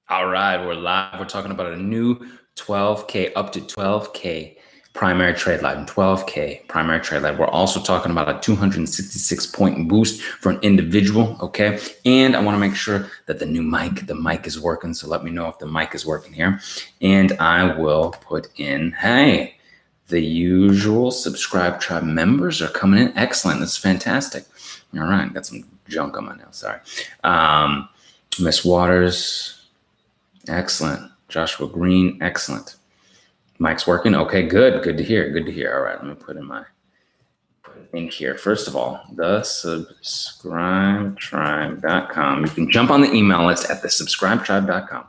All right, we're live. We're talking about a new 12K, up to 12K primary trade line, 12K primary trade line. We're also talking about a 266 point boost for an individual, okay? And I want to make sure that the mic is working. So let me know if the mic is working here. And I will put in, hey, the usual Subscribe Tribe members are coming in. Excellent. That's fantastic. All right, got some junk on my nails. Sorry. Miss Waters. Excellent. Joshua Green, excellent. Mike's working. Okay, good. Good to hear. Good to hear. All right, let me put in here. First of all, the subscribetribe.com. You can jump on the email list at the subscribetribe.com.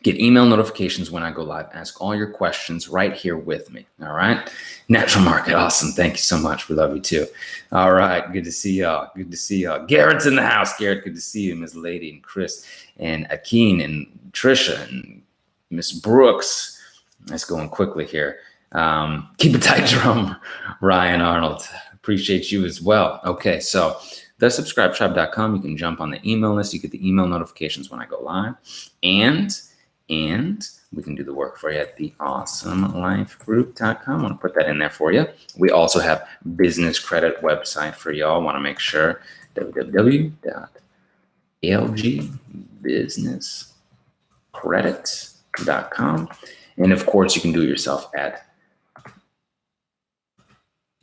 Get email notifications when I go live. Ask all your questions right here with me. All right. Natural Market. Awesome. Thank you so much. We love you too. All right. Good to see y'all. Good to see y'all. Garrett's in the house. Garrett, good to see you. Ms. Lady and Chris and Akeen and Trisha and Miss Brooks. Let's go on quickly here. Keep it tight, drum. Ryan Arnold. Appreciate you as well. Okay. So thesubscribetribe.com, you can jump on the email list. You get the email notifications when I go live. And we can do the work for you at the awesomelifegroup.com. I want to put that in there for you. We also have business credit website for y'all. Want to make sure www.lgbusinesscredit.com. And of course, you can do it yourself at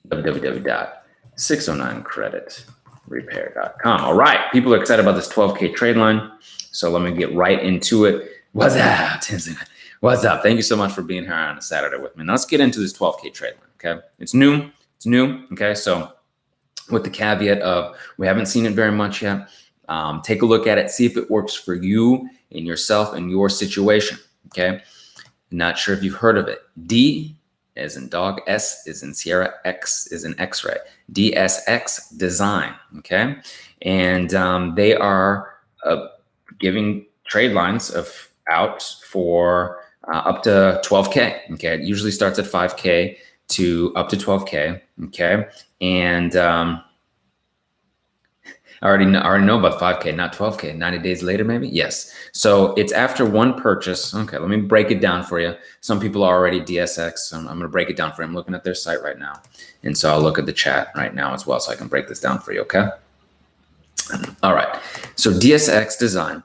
www.609creditrepair.com. All right, people are excited about this 12K trade line. So let me get right into it. What's up, Tinsley? What's up? Thank you so much for being here on a Saturday with me. Now let's get into this 12K trade line, okay? It's new, okay? So with the caveat of we haven't seen it very much yet, take a look at it, see if it works for you and yourself and your situation, okay? Not sure if you've heard of it. D as in dog, S is in Sierra, X is in X-ray, DSX Design, okay? And they are giving trade lines out for up to 12K, okay? It usually starts at 5K to up to 12K, okay? And I already know about 5K, not 12K, 90 days later maybe? Yes. So it's after one purchase. Okay, let me break it down for you. Some people are already DSX. So I'm going to break it down for you. I'm looking at their site right now. And so I'll look at the chat right now as well so I can break this down for you, okay? All right. So DSX Design.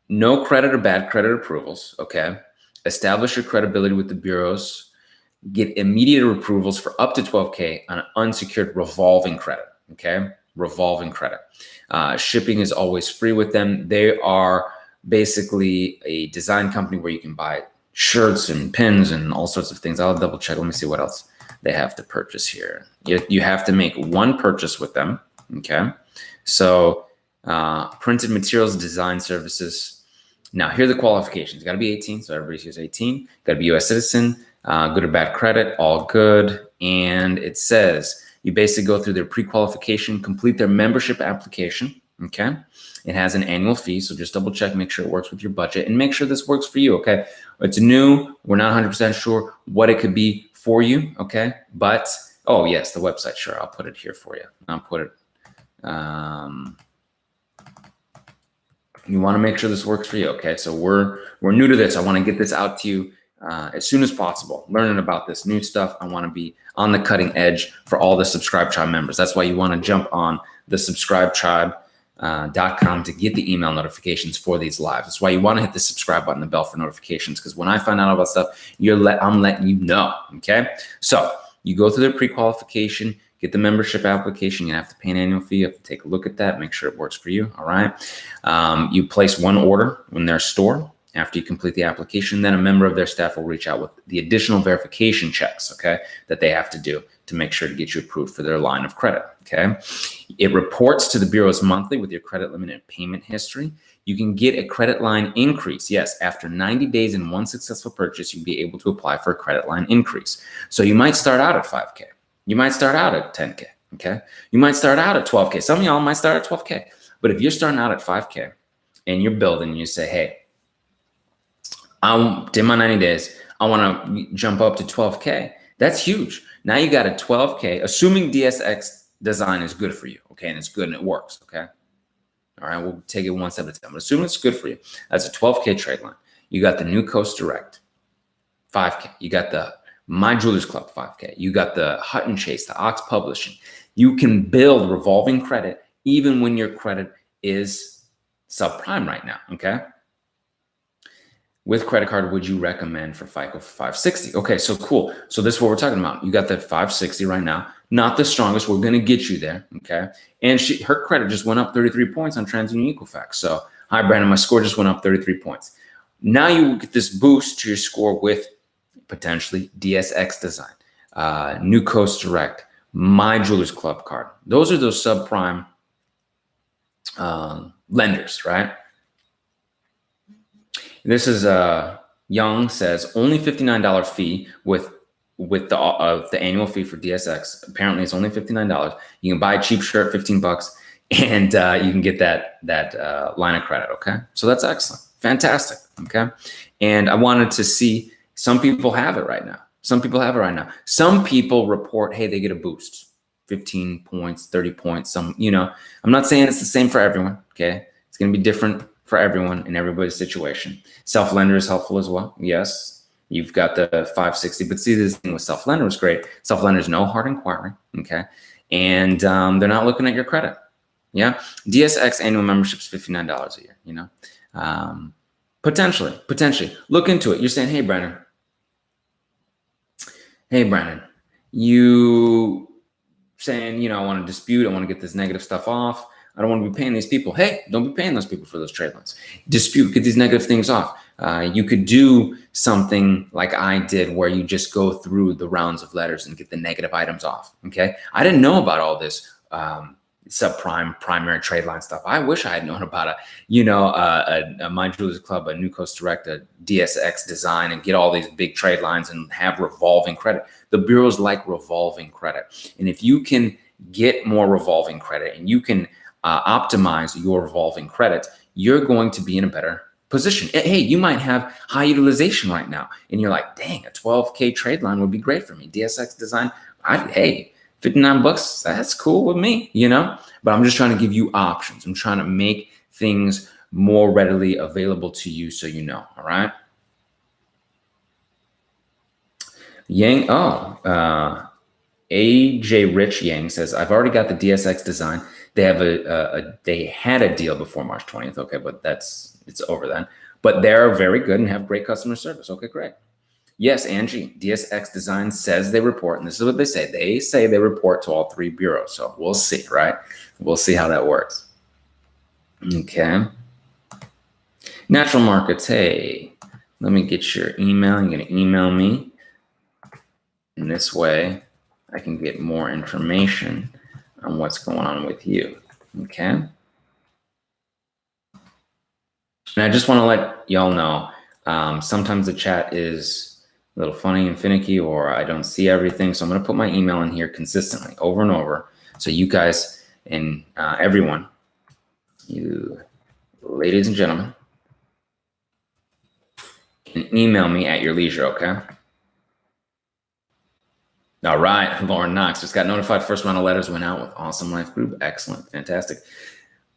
No credit or bad credit approvals, okay? Establish your credibility with the bureaus. Get immediate approvals for up to 12K on an unsecured revolving credit, okay? Revolving credit. Shipping is always free with them. They are basically a design company where you can buy shirts and pins and all sorts of things. I'll double check. Let me see what else they have to purchase here. You have to make one purchase with them, okay? So printed materials, design services. Now, here are the qualifications. Got to be 18, so everybody's here's 18. Got to be U.S. citizen, good or bad credit, all good. And it says you basically go through their pre-qualification, complete their membership application, okay? It has an annual fee, so just double check, make sure it works with your budget, and make sure this works for you, okay? It's new. We're not 100% sure what it could be for you, okay? But, oh, yes, the website, sure. I'll put it here for you. I'll put it. You want to make sure this works for you, okay? So we're new to this. I want to get this out to you as soon as possible. Learning about this new stuff. I want to be on the cutting edge for all the Subscribe Tribe members. That's why you want to jump on the subscribetribe.com to get the email notifications for these lives. That's why you want to hit the subscribe button, the bell for notifications, because when I find out about stuff, I'm letting you know, okay? So you go through the pre-qualification, get the membership application. You have to pay an annual fee. You have to take a look at that, make sure it works for you, all right? You place one order in their store. After you complete the application, then a member of their staff will reach out with the additional verification checks, okay, that they have to do to make sure to get you approved for their line of credit, okay? It reports to the bureaus monthly with your credit limit and payment history. You can get a credit line increase. Yes, after 90 days and one successful purchase, you'll be able to apply for a credit line increase. So you might start out at 5K. You might start out at 10K, okay? You might start out at 12K. Some of y'all might start at 12K. But if you're starting out at 5K and you're building and you say, hey, I did my 90 days, I want to jump up to 12K. That's huge. Now you got a 12K, assuming DSX Design is good for you, okay, and it's good and it works, okay? All right, we'll take it one step at a time. But assuming it's good for you, that's a 12K trade line. You got the New Coast Direct, 5K. You got the My Jewelers Club, 5K. You got the Hutton Chase, the Ox Publishing. You can build revolving credit even when your credit is subprime right now, okay? With credit card, would you recommend for FICO 560? Okay, so cool. So this is what we're talking about. You got the 560 right now. Not the strongest. We're going to get you there, okay? And her credit just went up 33 points on TransUnion Equifax. So, hi, Brandon. My score just went up 33 points. Now you will get this boost to your score with potentially DSX Design, New Coast Direct, My Jewelers Club card. Those are those subprime lenders, right? This is Young says only $59 fee with the annual fee for DSX. Apparently, it's only $59. You can buy a cheap shirt, $15, and you can get that line of credit. Okay, so that's excellent, fantastic. Okay, and I wanted to see some people have it right now. Some people report, hey, they get a boost, 15 points, 30 points. I'm not saying it's the same for everyone. Okay, it's going to be different for everyone in everybody's situation. Self-lender is helpful as well. Yes, you've got the 560, but see, this thing with self-lender is great. Self-lender is no hard inquiry, okay? And they're not looking at your credit, yeah? DSX annual membership is $59 a year, Potentially. Look into it. You're saying, hey, Brandon, you saying, I want to dispute, I want to get this negative stuff off. I don't want to be paying these people. Hey, don't be paying those people for those trade lines. Dispute, get these negative things off. You could do something like I did where you just go through the rounds of letters and get the negative items off, okay? I didn't know about all this subprime, primary trade line stuff. I wish I had known about a My Jewelers Club, a New Coast Direct, a DSX Design, and get all these big trade lines and have revolving credit. The bureaus like revolving credit. And if you can get more revolving credit and you can optimize your revolving credit, you're going to be in a better position. Hey, you might have high utilization right now, and you're like, dang, a 12K trade line would be great for me. DSX Design, hey, $59, that's cool with me, But I'm just trying to give you options. I'm trying to make things more readily available to you so you know, all right? Yang, AJ Rich Yang says, I've already got the DSX Design. They have they had a deal before March 20th. Okay, but it's over then. But they're very good and have great customer service. Okay, great. Yes, Angie, DSX Design says they report, and this is what they say. They say they report to all three bureaus. So we'll see, right? We'll see how that works. Okay. Natural Markets, hey, let me get your email. You're going to email me. In this way, I can get more information on what's going on with you, okay? And I just want to let y'all know, sometimes the chat is a little funny and finicky, or I don't see everything, so I'm going to put my email in here consistently, over and over, so you guys and everyone, you ladies and gentlemen, can email me at your leisure, okay? All right, Lauren Knox just got notified. First round of letters went out with Awesome Life Group. Excellent, fantastic.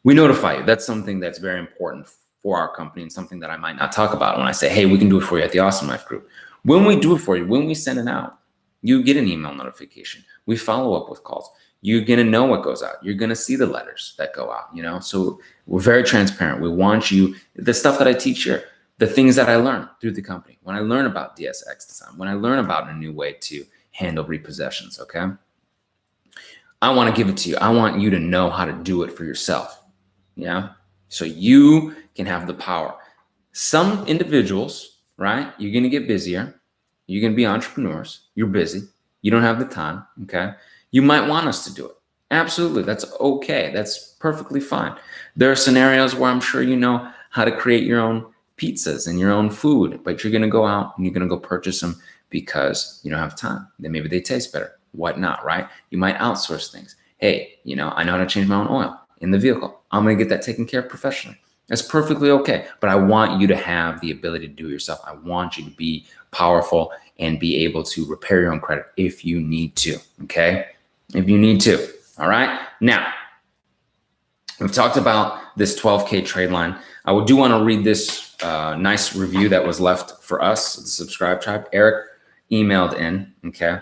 We notify you. That's something that's very important for our company and something that I might not talk about when I say, hey, we can do it for you at the Awesome Life Group. When we do it for you, when we send it out, you get an email notification. We follow up with calls. You're going to know what goes out. You're going to see the letters that go out, So we're very transparent. We want you, the stuff that I teach here, the things that I learn through the company. When I learn about DSX Design, when I learn about a new way to handle repossessions, okay? I want to give it to you. I want you to know how to do it for yourself, yeah? So you can have the power. Some individuals, right? You're going to get busier. You're going to be entrepreneurs. You're busy. You don't have the time, okay? You might want us to do it. Absolutely. That's okay. That's perfectly fine. There are scenarios where I'm sure you know how to create your own pizzas and your own food, but you're going to go out and you're going to go purchase them because you don't have time. Then maybe they taste better, whatnot, right? You might outsource things. Hey, I know how to change my own oil in the vehicle. I'm going to get that taken care of professionally. That's perfectly okay. But I want you to have the ability to do it yourself. I want you to be powerful and be able to repair your own credit if you need to, okay? If you need to, all right? Now, We've talked about this 12K trade line. I do want to read this nice review that was left for us, the subscribe tribe. Eric emailed in, okay?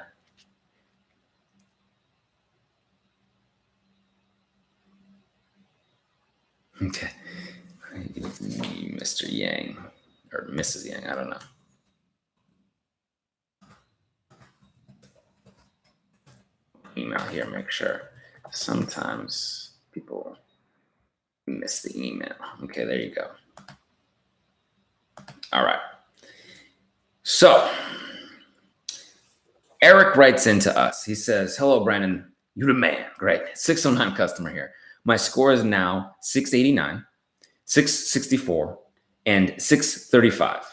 Okay. Mr. Yang or Mrs. Yang, I don't know. Email here, make sure. Sometimes people miss the email. Okay, there you go. All right. So Eric writes into us. He says, hello, Brandon. You're the man. Great. 609 customer here. My score is now 689, 664, and 635.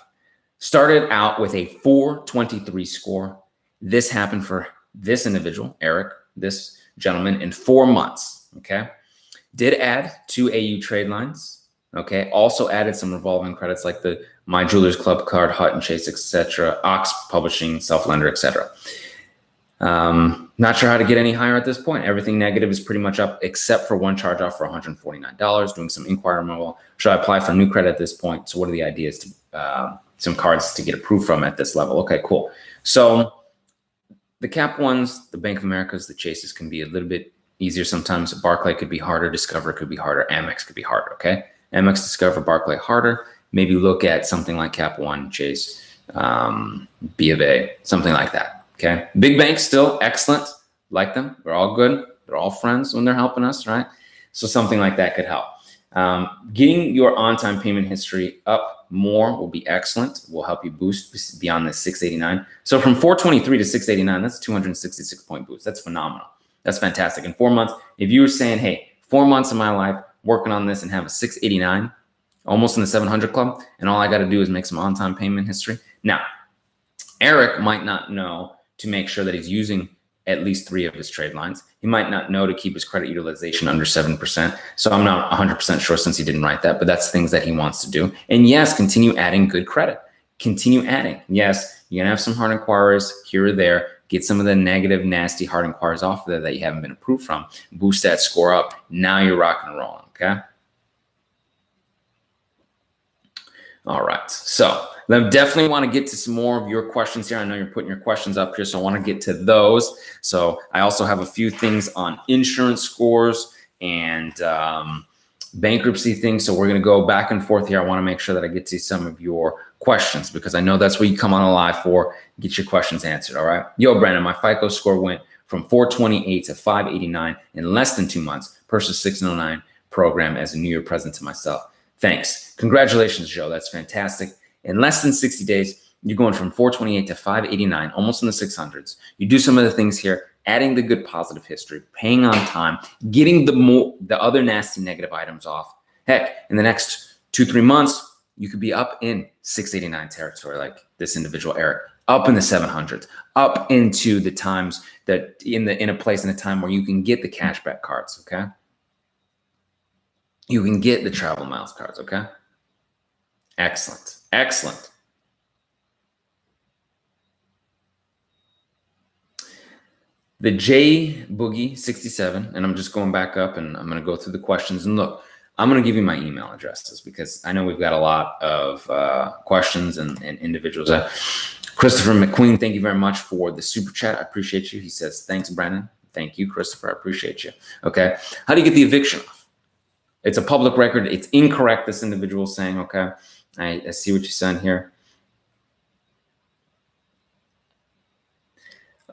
Started out with a 423 score. This happened for this individual, Eric, this gentleman, in 4 months. Okay. Did add 2 AU trade lines. Okay. Also added some revolving credits like the My Jewelers Club card, Hutton Chase, etc., Ox Publishing, Self Lender, etc. Not sure how to get any higher at this point. Everything negative is pretty much up except for one charge off for $149. Doing some inquiry removal. Should I apply for new credit at this point? So what are the ideas to some cards to get approved from at this level? Okay, cool. So the Cap ones, the Bank of Americas, the Chases can be a little bit easier sometimes. Barclay could be harder. Discover could be harder. Amex could be harder. Okay, Amex, Discover, Barclay harder. Maybe look at something like Cap One, Chase, B of A, something like that. Okay, big banks still excellent. Like them. They're all good. They're all friends when they're helping us, right? So something like that could help. Getting your on-time payment history up more will be excellent. Will help you boost beyond the 689. So from 423 to 689, that's a 266 point boost. That's phenomenal. That's fantastic. In 4 months, if you were saying, hey, 4 months of my life working on this and have a 689, almost in the 700 club, and all I got to do is make some on-time payment history. Now, Eric might not know to make sure that he's using at least 3 of his trade lines. He might not know to keep his credit utilization under 7%. So I'm not 100% sure since he didn't write that, but that's things that he wants to do. And yes, continue adding good credit. Continue adding. Yes, you're gonna have some hard inquiries here or there. Get some of the negative, nasty hard inquiries off of there that you haven't been approved from. Boost that score up. Now you're rocking and rolling, okay? All right, so I definitely want to get to some more of your questions here. I know you're putting your questions up here, so I want to get to those. So I also have a few things on insurance scores and bankruptcy things. So we're going to go back and forth here. I want to make sure that I get to some of your questions because I know that's what you come on a live for, get your questions answered, all right? Yo, Brandon, my FICO score went from 428 to 589 in less than 2 months. Purchased 609 program as a New Year present to myself. Thanks. Congratulations, Joe. That's fantastic. In less than 60 days, you're going from 428 to 589, almost in the 600s. You do some of the things here, adding the good positive history, paying on time, getting the other nasty negative items off. Heck, in the next 2-3 months, you could be up in 689 territory like this individual Eric, up in the 700s, up into the times that in a place in a time where you can get the cashback cards, okay? You can get the travel miles cards, okay? Excellent. Excellent. The J Boogie 67, and I'm just going back up and I'm going to go through the questions. And look, I'm going to give you my email addresses because I know we've got a lot of questions and individuals. Christopher McQueen, thank you very much for the super chat. I appreciate you. He says, thanks, Brandon. Thank you, Christopher. I appreciate you. Okay. How do you get the eviction off? It's a public record. It's incorrect, this individual is saying, okay. I see what you said here.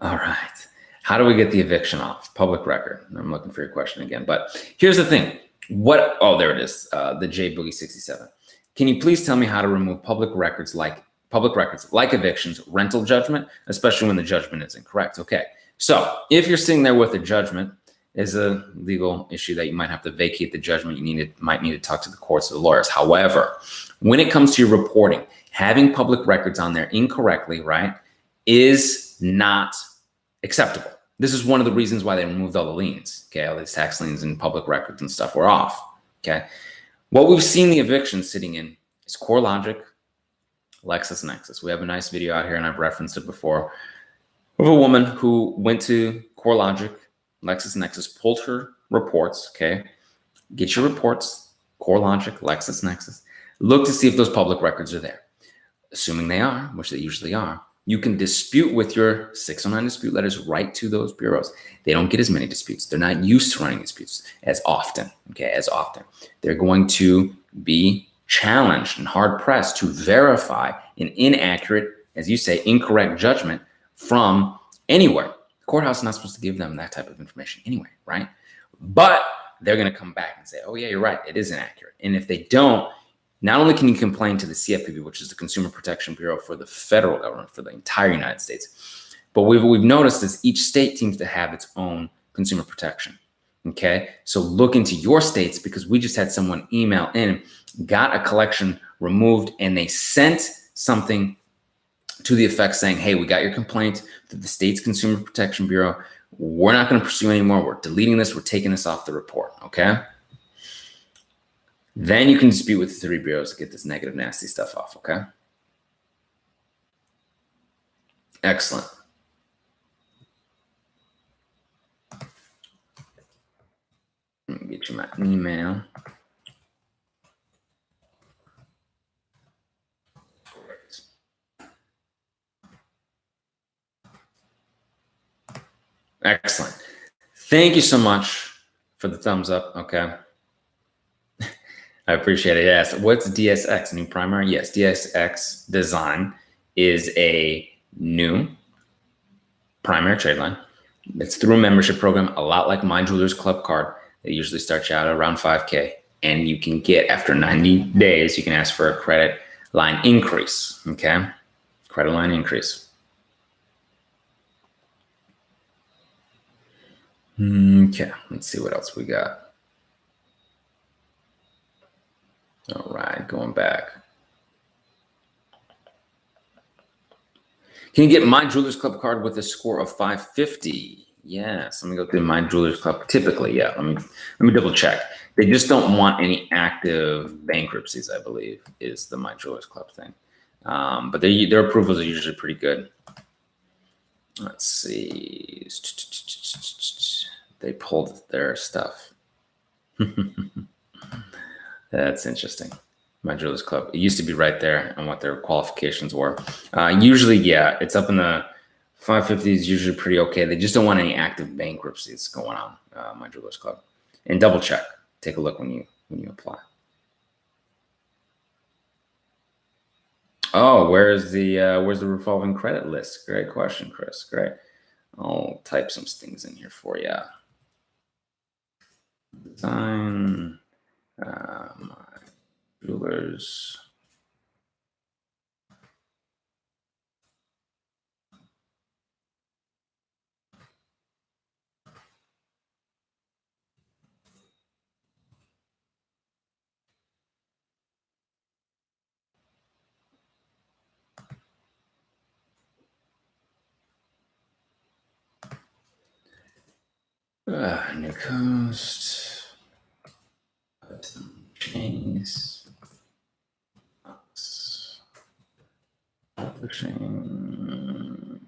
All right. How do we get the eviction off? Public record. I'm looking for your question again. But here's the thing. Oh, there it is. The J Boogie 67. Can you please tell me how to remove public records like evictions, rental judgment, especially when the judgment is incorrect? Okay. So if you're sitting there with a judgment, is a legal issue that you might have to vacate the judgment. You might need to talk to the courts or the lawyers. However, when it comes to your reporting, having public records on there incorrectly, right, is not acceptable. This is one of the reasons why they removed all the liens. Okay, all these tax liens and public records and stuff were off. Okay, what we've seen the eviction sitting in is CoreLogic, LexisNexis. We have a nice video out here, and I've referenced it before, of a woman who went to CoreLogic, LexisNexis, pulled her reports, okay, Get your reports, CoreLogic, LexisNexis. Look to see if those public records are there. Assuming they are, which they usually are, you can dispute with your 609 dispute letters right to those bureaus. They don't get as many disputes. They're not used to running disputes as often, okay, as often. They're going to be challenged and hard pressed to verify an inaccurate, as you say, incorrect judgment from anywhere. The courthouse is not supposed to give them that type of information anyway, right? But they're going to come back and say, oh yeah, you're right, it is inaccurate. And if they don't, not only can you complain to the CFPB, which is the Consumer Protection Bureau for the federal government, for the entire United States, but we've noticed is each state seems to have its own consumer protection. Okay, so look into your states, because we just had someone email in, got a collection removed, and they sent something to the effect saying, hey, we got your complaint to the state's Consumer Protection Bureau. We're not going to pursue anymore. We're deleting this. We're taking this off the report. Okay. Then you can dispute with the 3 bureaus to get this negative, nasty stuff off. Okay. Excellent. Let me get you my email. Excellent. Thank you so much for the thumbs up. Okay. I appreciate it. Yes. What's DSX? New primary? Yes. DSX Design is a new primary trade line. It's through a membership program, a lot like My Jewelers Club card. They usually start you out at around 5K. And you can get, after 90 days, you can ask for a credit line increase. Okay. Credit line increase. Okay. Let's see what else we got. All right, going back. Can you get My Jewelers Club card with a score of 550? Yes, let me go through My Jewelers Club. Typically, yeah, let me double check. They just don't want any active bankruptcies, I believe, is the My Jewelers Club thing. But their approvals are usually pretty good. Let's see. They pulled their stuff. That's interesting. My Jewelers Club. It used to be right there on what their qualifications were. Usually, yeah, it's up in the 550 is usually pretty okay. They just don't want any active bankruptcies going on. My Jewelers Club, and double check. Take a look when you apply. Oh, where's the revolving credit list? Great question, Chris. Great. I'll type some things in here for you. Design. My Jewelers. New Coast. Chains. Publishing.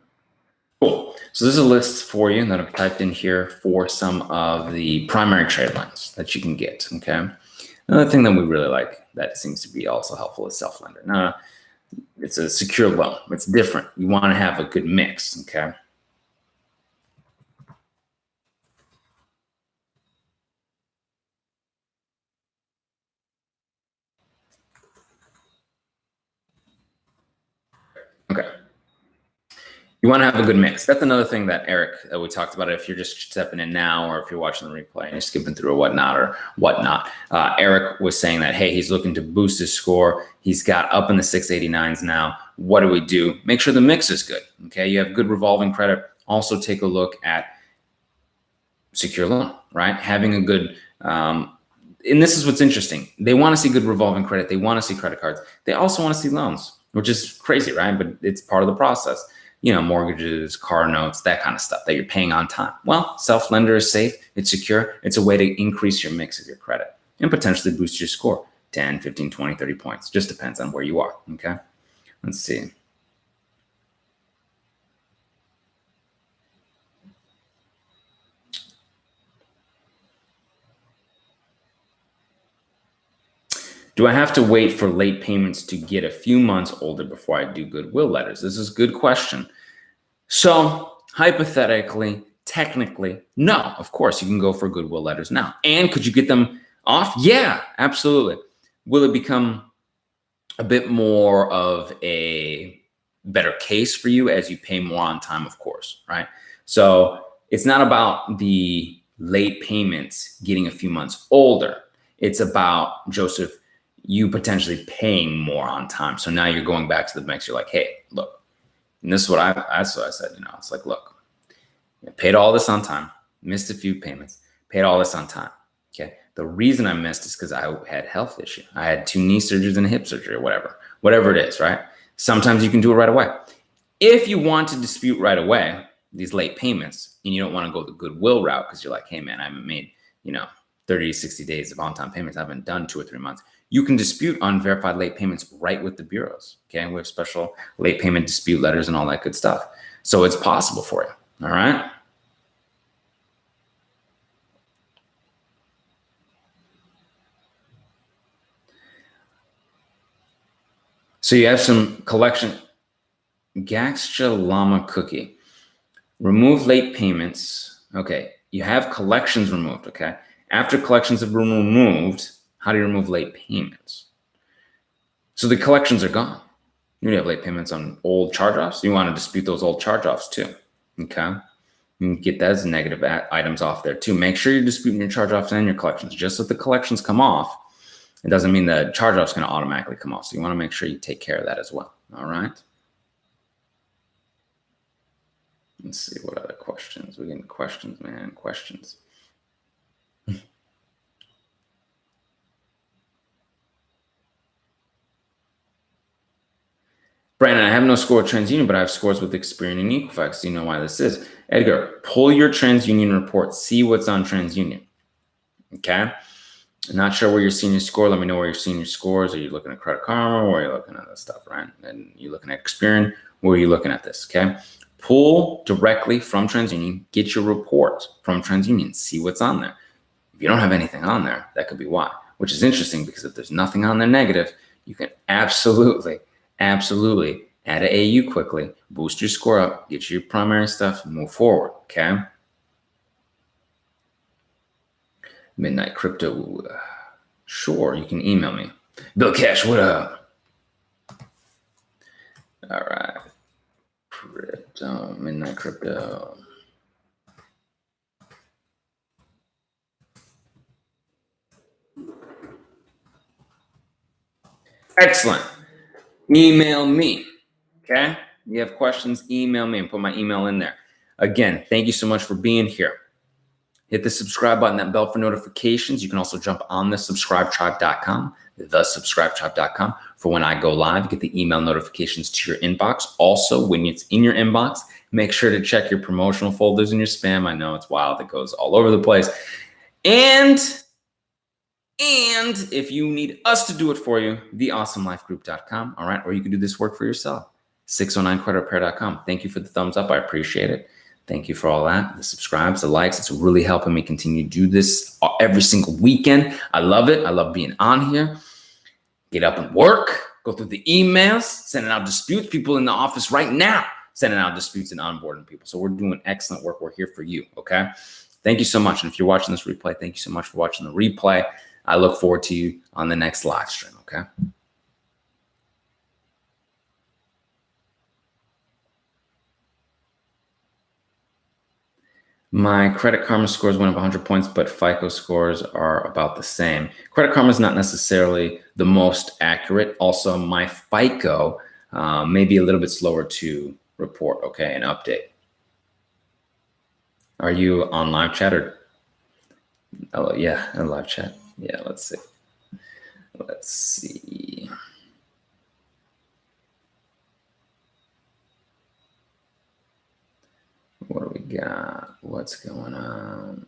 Cool. So there's a list for you that I've typed in here for some of the primary trade lines that you can get. Okay. Another thing that we really like that seems to be also helpful is self-lender. Now, it's a secure loan. It's different. You want to have a good mix. Okay. Okay. You want to have a good mix. That's another thing that Eric, we talked about it. If you're just stepping in now, or if you're watching the replay and you're skipping through or whatnot, Eric was saying that, hey, he's looking to boost his score. He's got up in the 689s now. What do we do? Make sure the mix is good. Okay. You have good revolving credit. Also take a look at secure loan, right? Having a good, and this is what's interesting. They want to see good revolving credit. They want to see credit cards. They also want to see loans, which is crazy, right? But it's part of the process. You know, mortgages, car notes, that kind of stuff that you're paying on time. Well, self-lender is safe. It's secure. It's a way to increase your mix of your credit and potentially boost your score 10, 15, 20, 30 points. Just depends on where you are. Okay. Let's see. Do I have to wait for late payments to get a few months older before I do Goodwill letters? This is a good question. So hypothetically, technically, no, of course you can go for Goodwill letters now. And could you get them off? Yeah, absolutely. Will it become a bit more of a better case for you as you pay more on time? Of course, right? So it's not about the late payments getting a few months older. It's about, Joseph, you potentially paying more on time. So now you're going back to the banks. You're like, hey, look, and this is what I said, it's like, look, I paid all this on time, missed a few payments, paid all this on time. Okay. The reason I missed is because I had health issue. I had 2 knee surgeries and a hip surgery or whatever it is, right? Sometimes you can do it right away. If you want to dispute right away these late payments and you don't want to go the Goodwill route because you're like, hey man, I haven't made, 30 to 60 days of on-time payments. I haven't done 2 or 3 months. You can dispute unverified late payments right with the bureaus. Okay. We have special late payment dispute letters and all that good stuff. So it's possible for you. All right. So you have some collection. Gaxcha Llama Cookie. Remove late payments. Okay. You have collections removed. Okay. After collections have been removed, how do you remove late payments? So the collections are gone. You have late payments on old charge-offs. You want to dispute those old charge-offs too. Okay. You can get those negative items off there too. Make sure you're disputing your charge-offs and your collections. Just so the collections come off, it doesn't mean the charge-off is going to automatically come off. So you want to make sure you take care of that as well. All right. Let's see what other questions. We're getting questions, man. Questions. Brandon, I have no score with TransUnion, but I have scores with Experian and Equifax. Do you know why this is? Edgar, pull your TransUnion report. See what's on TransUnion. Okay. I'm not sure where you're seeing your score. Let me know where you're seeing your scores. Are you looking at Credit Karma? Or are you looking at this stuff, right? And you're looking at Experian. Where are you looking at this? Okay. Pull directly from TransUnion. Get your report from TransUnion. See what's on there. If you don't have anything on there, that could be why. Which is interesting because if there's nothing on there negative, you can absolutely add an AU quickly, boost your score up, get your primary stuff, move forward. Okay. Midnight Crypto. Sure, you can email me. Bill Cash, what up? All right. Crypto, Midnight Crypto. Excellent. Email me. Okay. You have questions, email me and put my email in there. Again, thank you so much for being here. Hit the subscribe button, that bell for notifications. You can also jump on the subscribetribe.com, thesubscribetribe.com for when I go live, get the email notifications to your inbox. Also, when it's in your inbox, make sure to check your promotional folders in your spam. I know it's wild. It goes all over the place. And if you need us to do it for you, theawesomelifegroup.com. All right. Or you can do this work for yourself. 609creditrepair.com. Thank you for the thumbs up. I appreciate it. Thank you for all that. The subscribes, the likes. It's really helping me continue to do this every single weekend. I love it. I love being on here. Get up and work. Go through the emails. Sending out disputes. People in the office right now sending out disputes and onboarding people. So we're doing excellent work. We're here for you. Okay. Thank you so much. And if you're watching this replay, thank you so much for watching the replay. I look forward to you on the next live stream. Okay. My Credit Karma scores went up 100 points, but FICO scores are about the same. Credit Karma is not necessarily the most accurate. Also, my FICO may be a little bit slower to report, okay, and update. Are you on live chat or? Oh, yeah, in live chat. Yeah, let's see. Let's see. What do we got? What's going on?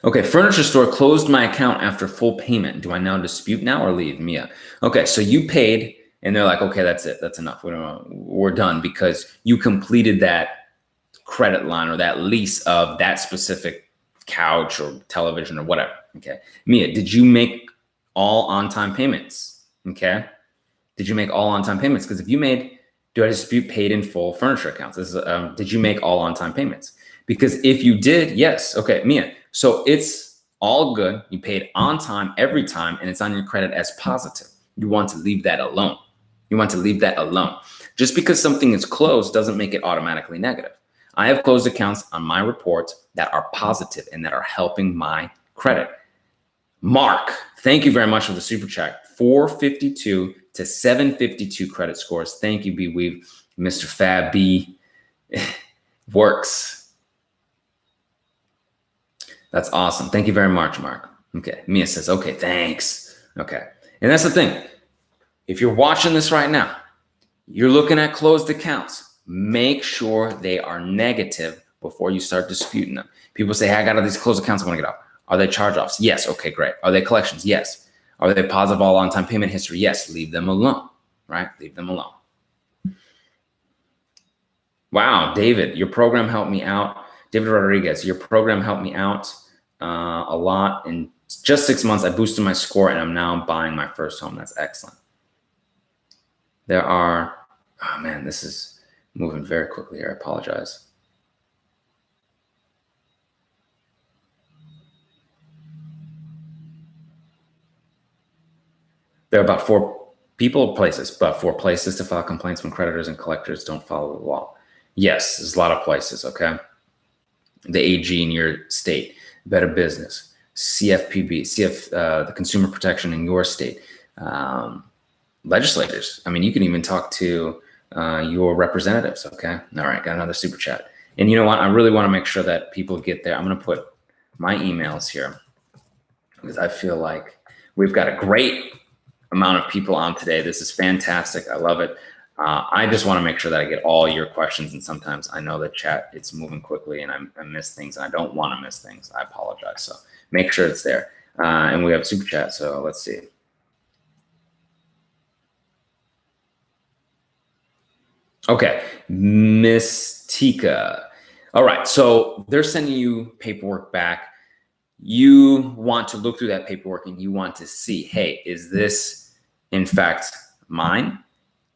Okay, furniture store closed my account after full payment. Do I now dispute now or leave? Mia. Okay, so you paid And they're like, okay, that's it. That's enough. We're done because you completed that credit line or that lease of that specific couch or television or whatever. Okay. Mia, did you make all on-time payments? Okay. Did you make all on-time payments? Because if you made, do I dispute paid in full furniture accounts? This is, did you make all on-time payments? Because if you did, yes. Okay, Mia. So it's all good. You paid on time every time and it's on your credit as positive. You want to leave that alone. You want to leave that alone. Just because something is closed doesn't make it automatically negative. I have closed accounts on my report that are positive and that are helping my credit. Mark, thank you very much for the super chat. 452 to 752 credit scores. Thank you, B-Weave. Mr. Fab B works. That's awesome. Thank you very much, Mark. Okay, Mia says, okay, thanks. Okay, and that's the thing. If you're watching this right now, you're looking at closed accounts, make sure they are negative before you start disputing them. People say, hey, I got all these closed accounts I want to get off. Are they charge-offs? Yes. Okay, great. Are they collections? Yes. Are they positive all on-time payment history? Yes. Leave them alone, right? Leave them alone. Wow, David, your program helped me out. David Rodriguez, your program helped me out a lot. In just 6 months, I boosted my score and I'm now buying my first home. That's excellent. There are, oh man, this is moving very quickly here. I apologize. There are about four places to file complaints when creditors and collectors don't follow the law. Yes, there's a lot of places, okay? The AG in your state, Better Business, CFPB, the Consumer Protection in your state, legislators. I mean, you can even talk to your representatives, okay? All right, got another super chat. And you know what? I really want to make sure that people get there. I'm going to put my emails here because I feel like we've got a great amount of people on today. This is fantastic. I love it. I just want to make sure that I get all your questions. And sometimes I know that chat, it's moving quickly and I miss things. And I don't want to miss things. I apologize. So make sure it's there. And we have a super chat. So let's see. Okay. Miss Tika. All right. So they're sending you paperwork back. You want to look through that paperwork and you want to see, hey, is this in fact mine?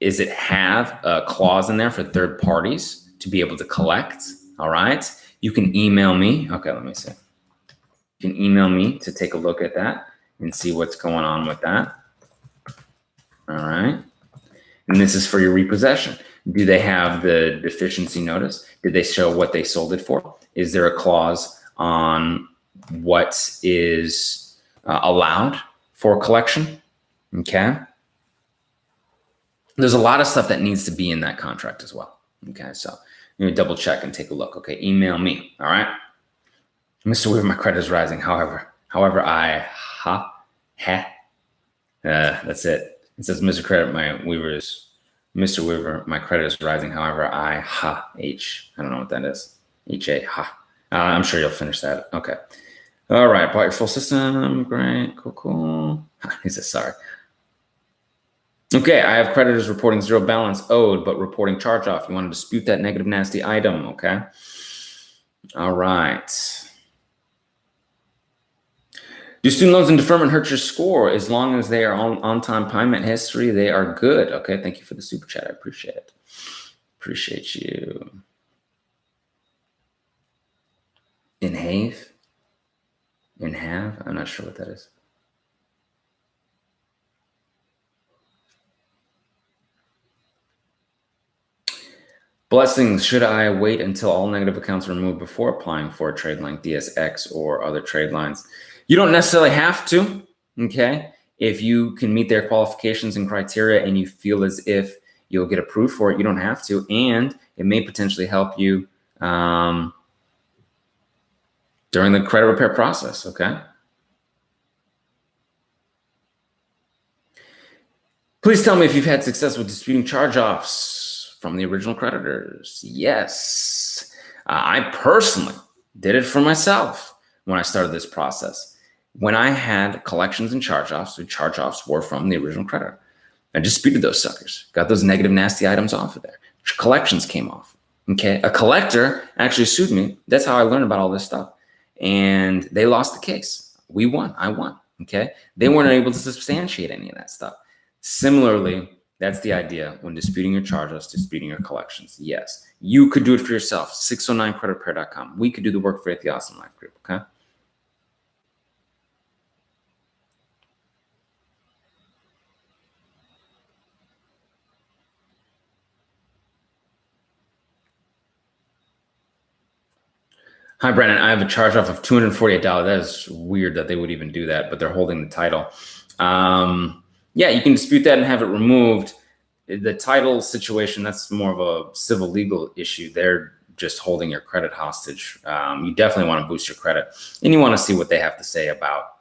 Is it have a clause in there for third parties to be able to collect? All right. You can email me. Okay, let me see. You can email me to take a look at that and see what's going on with that. All right. And this is for your repossession. Do they have the deficiency notice? Did they show what they sold it for? Is there a clause on what is allowed for collection? Okay. There's a lot of stuff that needs to be in that contract as well. Okay, so you double check and take a look. Okay, email me. All right, Mr. Weaver, my credit is rising. However, that's it. It says, Mr. Mr. Weaver, my credit is rising. However, I don't know what that is. I'm sure you'll finish that. Okay. All right, bought your full system. Great, cool. He says, sorry. Okay, I have creditors reporting zero balance owed, but reporting charge off. You want to dispute that negative, nasty item, okay? All right. Do student loans and deferment hurt your score? As long as they are on-time payment history, they are good. Okay, thank you for the super chat. I appreciate it. Appreciate you. In have? I'm not sure what that is. Blessings, should I wait until all negative accounts are removed before applying for a trade line, DSX or other trade lines? You don't necessarily have to, okay? If you can meet their qualifications and criteria and you feel as if you'll get approved for it, you don't have to. And it may potentially help you during the credit repair process, okay? Please tell me if you've had success with disputing charge-offs from the original creditors. Yes, I personally did it for myself when I started this process. When I had collections and charge-offs, the charge-offs were from the original creditor. I disputed those suckers, got those negative, nasty items off of there. Collections came off. Okay. A collector actually sued me. That's how I learned about all this stuff. And they lost the case. We won. I won. Okay. They weren't able to substantiate any of that stuff. Similarly, that's the idea when disputing your charges, disputing your collections. Yes, you could do it for yourself. 609creditrepair.com. We could do the work for you at the Awesome Life Group. Okay. Hi, Brandon. I have a charge off of $248. That is weird that they would even do that, but they're holding the title. Yeah, you can dispute that and have it removed. The title situation, that's more of a civil legal issue. They're just holding your credit hostage. You definitely want to boost your credit, and you want to see what they have to say about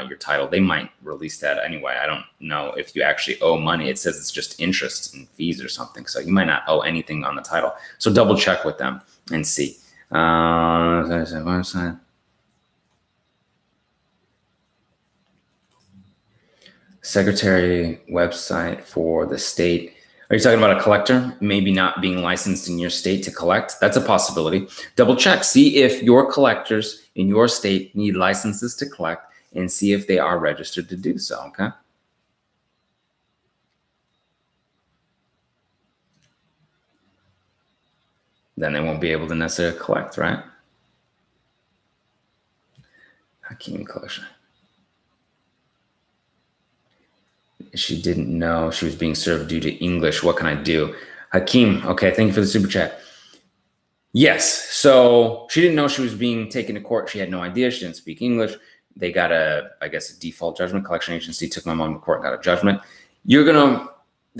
your title. They might release that anyway. I don't know if you actually owe money. It says it's just interest and fees or something. So you might not owe anything on the title. So double check with them and see. Secretary website for the state. Are you talking about a collector maybe not being licensed in your state to collect? That's a possibility. Double check. See if your collectors in your state need licenses to collect and see if they are registered to do so, okay? Then they won't be able to necessarily collect, right? Hakeem collection. She didn't know she was being served due to English. What can I do? Hakeem, okay, thank you for the super chat. Yes, so she didn't know she was being taken to court. She had no idea. She didn't speak English. They got a default judgment. Collection agency took my mom to court and got a judgment. You're going to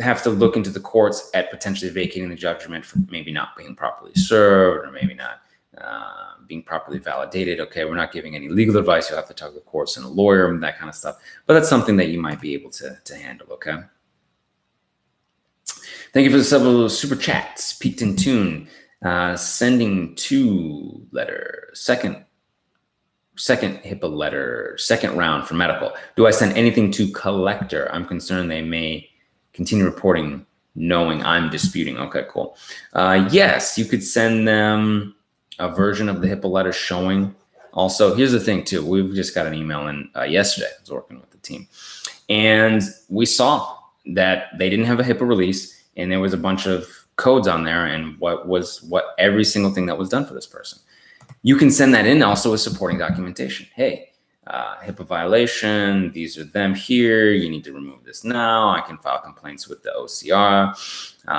have to look into the courts at potentially vacating the judgment for maybe not being properly served or maybe not being properly validated. Okay, we're not giving any legal advice. You'll have to talk to the courts and a lawyer and that kind of stuff. But that's something that you might be able to handle, okay? Thank you for the several super chats. Peaked in Tune. Sending 2 letter. Second HIPAA letter. Second round for medical. Do I send anything to collector? I'm concerned they may continue reporting knowing I'm disputing. Okay, cool. Yes, you could send them a version of the HIPAA letter showing. Also, here's the thing too. We've just got an email in yesterday. I was working with the team, and we saw that they didn't have a HIPAA release, and there was a bunch of codes on there, and what every single thing that was done for this person. You can send that in also with supporting documentation. Hey, HIPAA violation. These are them here. You need to remove this now. I can file complaints with the OCR,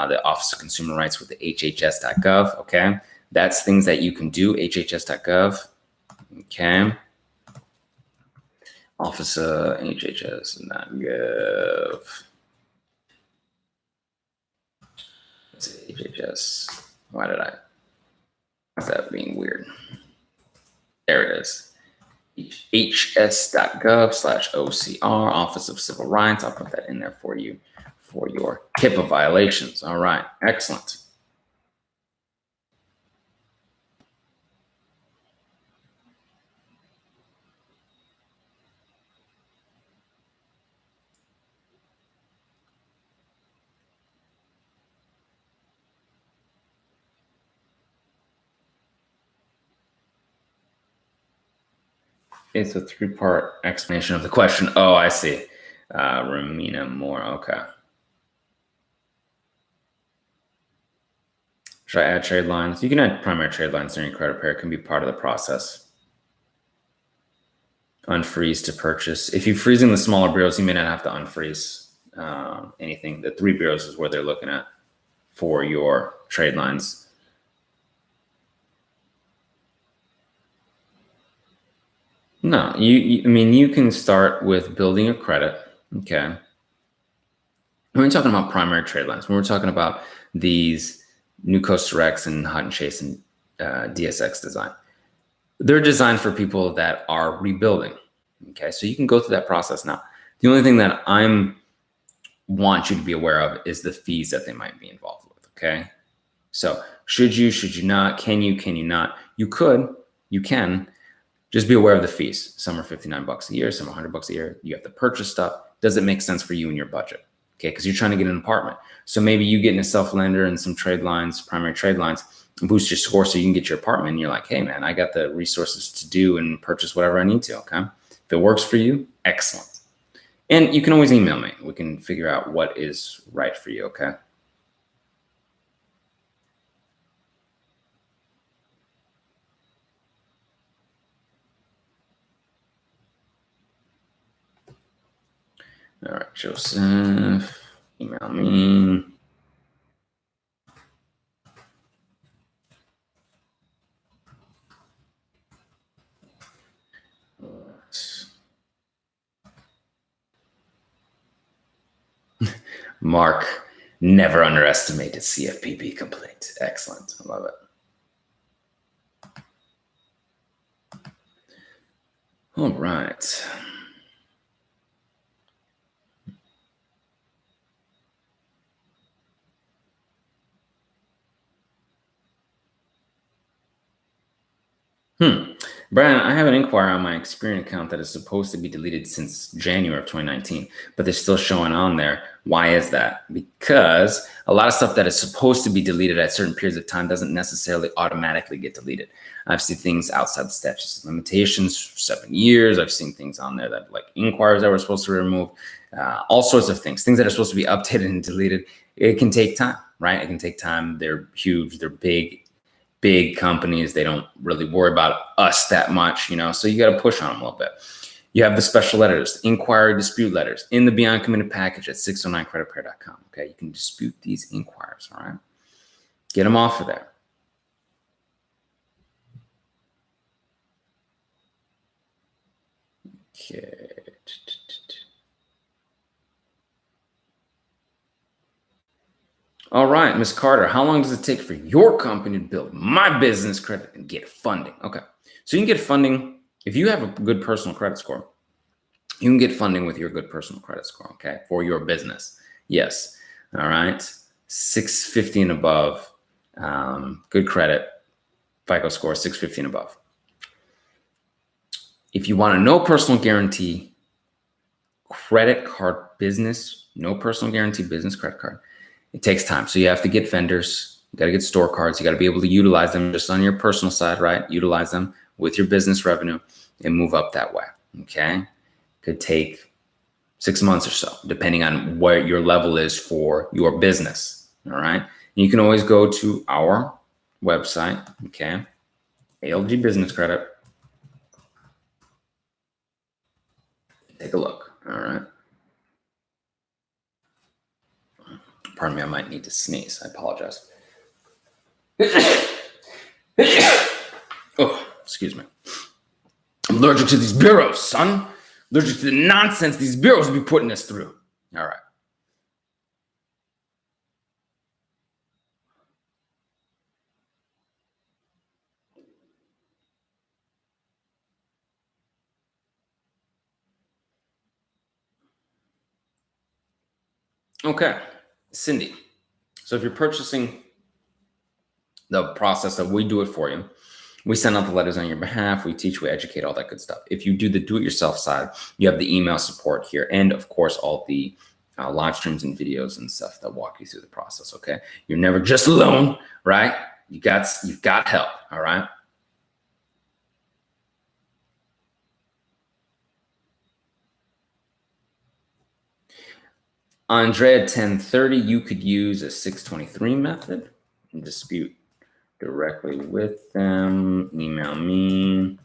the Office of Consumer Rights with the HHS.gov. Okay. That's things that you can do, HHS.gov, okay? Office of HHS.gov. Let's see, HHS, why's that being weird? There it is. hs.gov/OCR, Office of Civil Rights. I'll put that in there for you for your HIPAA violations. All right, excellent. It's a 3-part explanation of the question. Oh, I see. Ramina Moore. Okay. Should I add trade lines? You can add primary trade lines during credit repair. It can be part of the process. Unfreeze to purchase. If you're freezing the smaller bureaus, you may not have to unfreeze anything. The 3 bureaus is where they're looking at for your trade lines. No, I mean, you can start with building your credit, okay? When we're talking about primary trade lines, when we're talking about these New Coast Rex and Hot and Chase and DSX design, they're designed for people that are rebuilding, okay? So you can go through that process now. The only thing that want you to be aware of is the fees that they might be involved with, okay? So should you not, can you not? You can. Just be aware of the fees. Some are $59 a year, some are $100 a year. You have to purchase stuff. Does it make sense for you and your budget? okay? Because you're trying to get an apartment. So maybe you get in a self-lender and some trade lines, primary trade lines, and boost your score so you can get your apartment. And you're like, hey, man, I got the resources to do and purchase whatever I need to, okay? If it works for you, excellent. And you can always email me. We can figure out what is right for you, okay? All right, Joseph, email me. Mark, never underestimate a CFPB complaint. Excellent. I love it. All right. Brian, I have an inquiry on my Experian account that is supposed to be deleted since January of 2019, but they're still showing on there. Why is that? Because a lot of stuff that is supposed to be deleted at certain periods of time doesn't necessarily automatically get deleted. I've seen things outside the statute of limitations for 7 years. I've seen things on there that like inquiries that were supposed to be removed, all sorts of things that are supposed to be updated and deleted. It can take time, right? It can take time. They're huge. They're big companies. They don't really worry about us that much, you know, so you got to push on them a little bit. You have the special letters, inquiry dispute letters in the Beyond Committed package at 609creditrepair.com. Okay. You can dispute these inquiries. All right. Get them off of there. Okay. All right, Ms. Carter, how long does it take for your company to build my business credit and get funding? Okay, so you can get funding if you have a good personal credit score. You can get funding with your good personal credit score, okay, for your business. Yes, all right, 650 and above, good credit, FICO score 650 and above. If you want a no personal guarantee credit card business, no personal guarantee business credit card, it takes time. So you have to get vendors, you got to get store cards, you got to be able to utilize them just on your personal side, right? Utilize them with your business revenue and move up that way, okay? Could take 6 months or so, depending on where your level is for your business, all right? And you can always go to our website, okay? ALG Business Credit. Take a look, all right? Pardon me, I might need to sneeze. I apologize. Oh, excuse me. I'm allergic to these bureaus, son. Allergic to the nonsense these bureaus will be putting us through. All right. Okay, Cindy. So if you're purchasing the process that we do it for you, we send out the letters on your behalf. We teach, we educate, all that good stuff. If you do the do-it-yourself side, you have the email support here, and of course, all the live streams and videos and stuff that walk you through the process. Okay, you're never just alone, right? You've got help. All right. Andrea 1030, you could use a 623 method and dispute directly with them. Email me.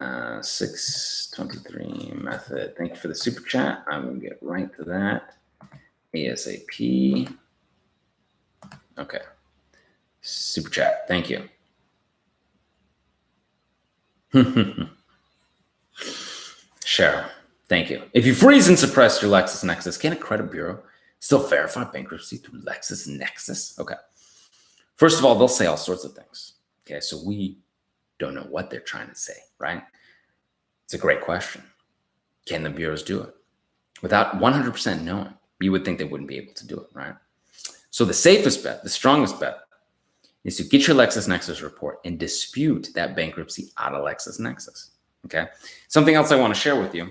623 method. Thank you for the super chat. I will get right to that ASAP. Okay. Super chat. Thank you. Cheryl, thank you. If you freeze and suppress your LexisNexis, can a credit bureau still verify bankruptcy through LexisNexis? Okay. First of all, they'll say all sorts of things. Okay, so we don't know what they're trying to say, right? It's a great question. Can the bureaus do it? Without 100% knowing, you would think they wouldn't be able to do it, right? So the safest bet, the strongest bet, is to get your LexisNexis report and dispute that bankruptcy out of LexisNexis, okay? Something else I want to share with you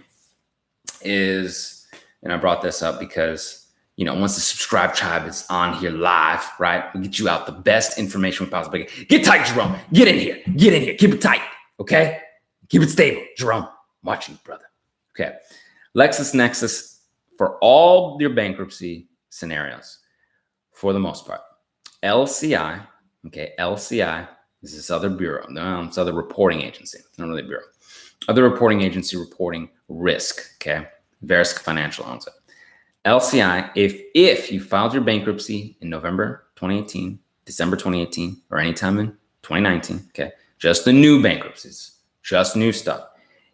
is And I brought this up because, once the subscribe tribe is on here live, right, we get you out the best information we possibly can. Get tight, Jerome. Get in here. Keep it tight, okay? Keep it stable, Jerome. I'm watching you, brother. Okay. LexisNexis, for all your bankruptcy scenarios, for the most part. LCI, okay, LCI is this other bureau. No, it's other reporting agency. It's not really a bureau. Other reporting agency reporting risk, okay? Verisk Financial owns it. LCI, if you filed your bankruptcy in November 2018, December 2018, or anytime in 2019, okay, just the new bankruptcies, just new stuff,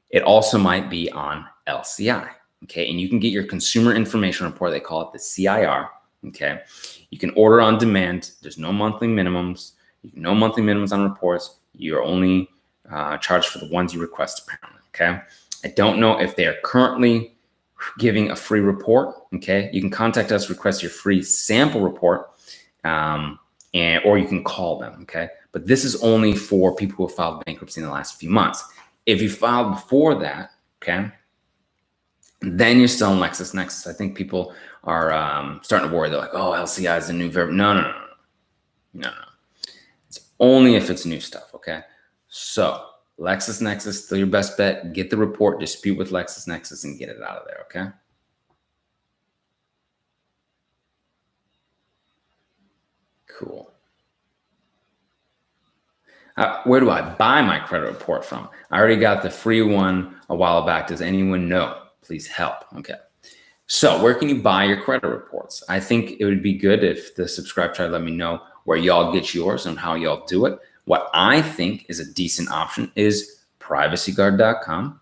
it also might be on LCI, okay? And you can get your consumer information report. They call it the CIR, okay? You can order on demand. There's no monthly minimums. No monthly minimums on reports. You're only charged for the ones you request, apparently, okay? I don't know if they are currently giving a free report, okay? You can contact us, request your free sample report, or you can call them, okay? But this is only for people who have filed bankruptcy in the last few months. If you filed before that, okay, then you're still in LexisNexis. I think people are starting to worry. They're like, oh, LCI is a new verb. No. It's only if it's new stuff, okay? So LexisNexis, still your best bet. Get the report, dispute with LexisNexis, and get it out of there, okay? Cool. Where do I buy my credit report from? I already got the free one a while back. Does anyone know? Please help. Okay. So where can you buy your credit reports? I think it would be good if the subscribe tribe let me know where y'all get yours and how y'all do it. What I think is a decent option is privacyguard.com.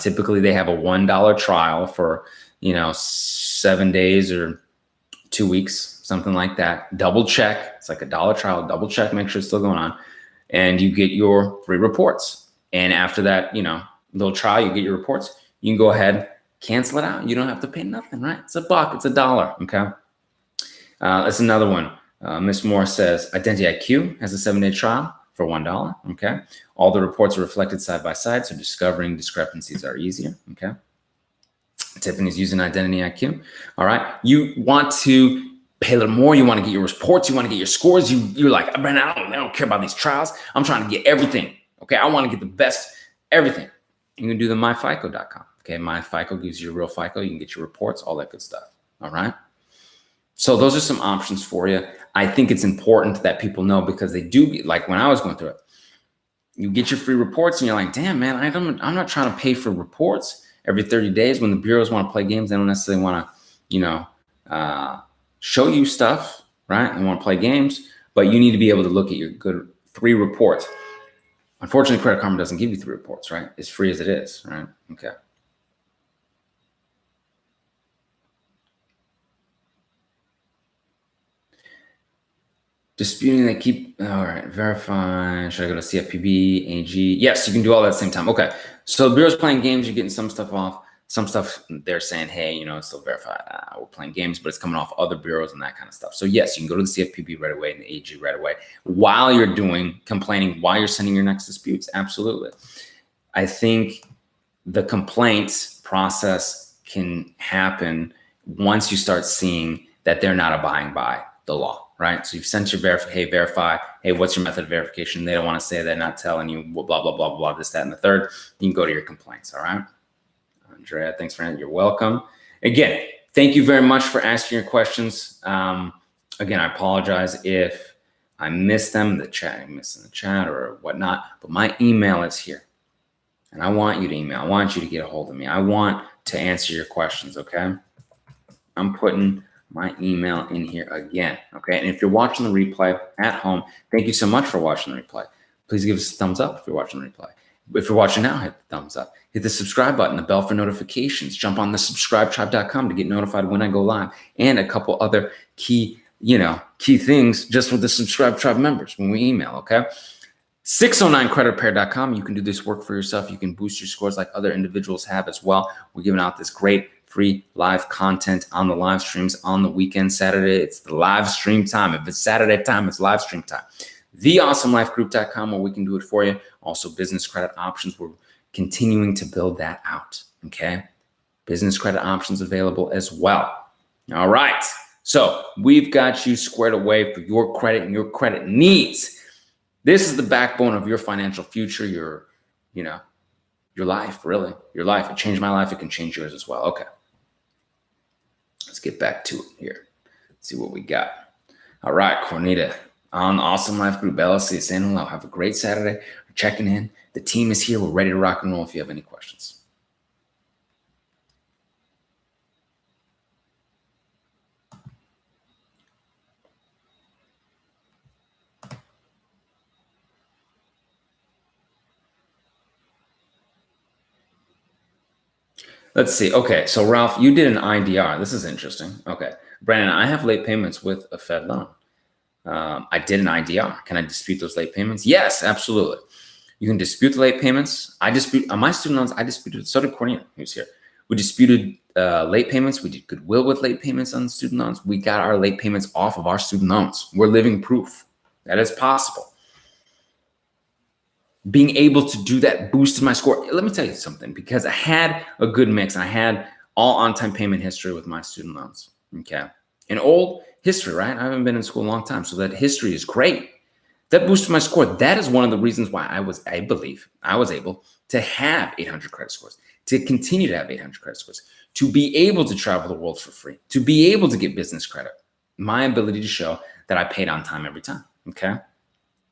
Typically, they have a $1 trial for, 7 days or 2 weeks, something like that. Double check. It's like $1 trial. Double check. Make sure it's still going on. And you get your free reports. And after that, little trial, you get your reports. You can go ahead, cancel it out. You don't have to pay nothing, right? It's $1. It's $1. Okay. That's another one. Miss Moore says Identity IQ has a 7-day trial for $1. Okay. All the reports are reflected side by side, so discovering discrepancies are easier. Okay. Tiffany's using Identity IQ. All right. You want to pay a little more. You want to get your reports. You want to get your scores. You're like, Brandon, I don't care about these trials. I'm trying to get everything. Okay. I want to get the best everything. You can do the myfico.com. Okay. MyFICO gives you real FICO. You can get your reports, all that good stuff. All right. So those are some options for you. I think it's important that people know because they do, like when I was going through it, you get your free reports and you're like, damn, man, I'm not trying to pay for reports every 30 days. When the bureaus want to play games, they don't necessarily want to, show you stuff, right? They want to play games, but you need to be able to look at your good 3 reports. Unfortunately, Credit Karma doesn't give you 3 reports, right? As free as it is, right? Okay. Disputing, they keep, all right, verify. Should I go to CFPB, AG? Yes, you can do all that at the same time. Okay. So the bureau's playing games, you're getting some stuff off. Some stuff they're saying, hey, it's still verified. We're playing games, but it's coming off other bureaus and that kind of stuff. So yes, you can go to the CFPB right away and the AG right away while you're complaining, while you're sending your next disputes. Absolutely. I think the complaints process can happen once you start seeing that they're not abiding by the law, right? So you've sent your verify. Hey, what's your method of verification? They don't want to say, they're not telling you blah, blah, blah, blah, this, that, and the third. You can go to your complaints. All right. Andrea, thanks for that. You're welcome. Again, thank you very much for asking your questions. Again, I apologize if I missed them, in the chat or whatnot, but my email is here. And I want you to email. I want you to get a hold of me. I want to answer your questions, okay? I'm putting my email in here again, okay? And if you're watching the replay at home, thank you so much for watching the replay. Please give us a thumbs up if you're watching the replay. If you're watching now, hit the thumbs up. Hit the subscribe button, the bell for notifications. Jump on the subscribetribe.com to get notified when I go live. And a couple other key things just with the Subscribe Tribe members when we email, okay? 609creditrepair.com. You can do this work for yourself. You can boost your scores like other individuals have as well. We're giving out this great free live content on the live streams on the weekend. Saturday, it's the live stream time. If it's Saturday time, it's live stream time. TheAwesomeLifeGroup.com, where we can do it for you. Also, business credit options. We're continuing to build that out, okay? business credit options available as well. All right. So we've got you squared away for your credit and your credit needs. This is the backbone of your financial future, your life, really. Your life. It changed my life. It can change yours as well. Okay. Let's get back to it here. Let's see what we got. All right, Cornita on Awesome Life Group LLC saying hello. Have a great Saturday. We're checking in. The team is here. We're ready to rock and roll if you have any questions. Let's see. Okay, so Ralph, you did an IDR. This is interesting. Okay. Brandon, I have late payments with a Fed loan. I did an IDR. Can I dispute those late payments? Yes, absolutely. You can dispute the late payments. I dispute on my student loans. I disputed. So did Cornita, who's here. We disputed late payments. We did Goodwill with late payments on student loans. We got our late payments off of our student loans. We're living proof that is possible. Being able to do that boosted my score. Let me tell you something, because I had a good mix. And I had all on-time payment history with my student loans. Okay. And old history, right? I haven't been in school a long time. So that history is great. That boosted my score. That is one of the reasons why I believe I was able to have 800 credit scores, to continue to have 800 credit scores, to be able to travel the world for free, to be able to get business credit. My ability to show that I paid on time every time. Okay.